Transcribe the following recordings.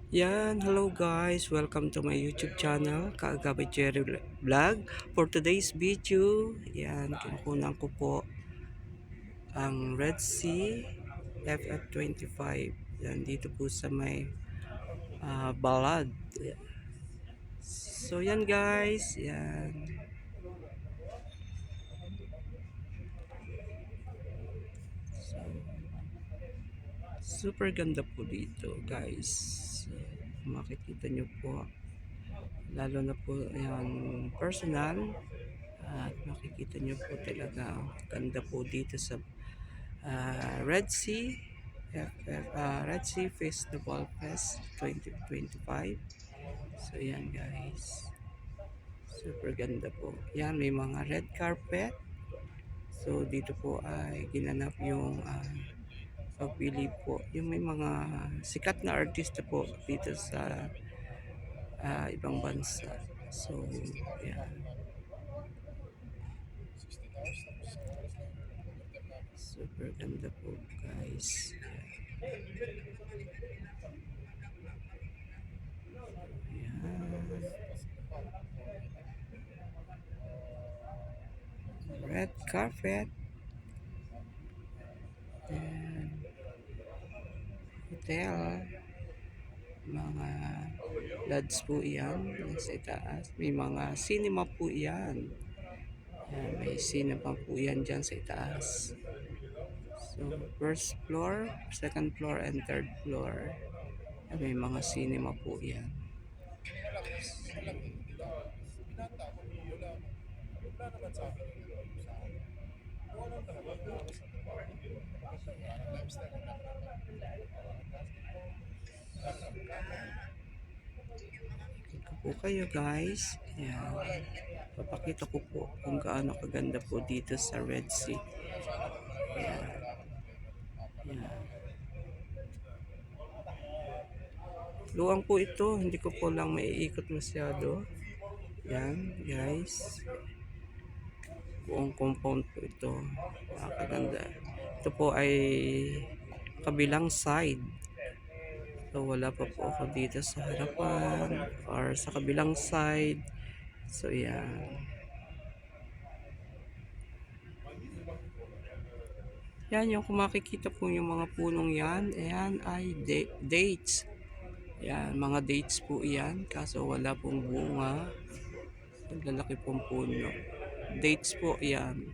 Yan, hello guys, welcome to my YouTube channel, Kaagabi Jerry Vlog. For today's video, yan, kinukunan ko po ang Red Sea FF25. Yan, dito po sa may Balad. So yan guys, yan. So, super ganda po dito guys. So, makikita nyo po, lalo na po yan personal. At makikita nyo po talaga ganda po dito sa Red Sea Red Sea Festival Fest 2025. So yan guys, super ganda po yan, may mga red carpet. So dito po ay ginanap yung pagpili po yung may mga sikat na artista po dito sa ibang bansa. So yan, super ganda po guys. Yan. Red carpet and hotel, mga lads po yan sa itaas, may mga cinema po yan. Yan, may cinema po yan dyan sa itaas. So first floor, second floor and third floor, yan, may mga cinema po yan. Ito po kayo guys. Yan. Papakita ko po kung gaano kaganda po dito sa Red Sea. Yan. Yan. Luwang po ito, hindi ko po lang maiikot masyado. Yan guys, buong compound po ito, nakakaganda. Ito po ay kabilang side. So wala pa po ako dito sa harapan or sa kabilang side. So yan. Yan yung kung makikita po yung mga punong yan. Ayan ay dates. Yan, mga dates po yan. Kaso wala pong bunga. Ang lalaki pong puno. Dates po yan.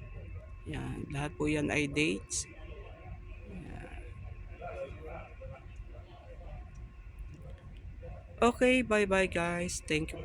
Yan, lahat po yan ay dates. Yan. Okay, bye bye guys. Thank you.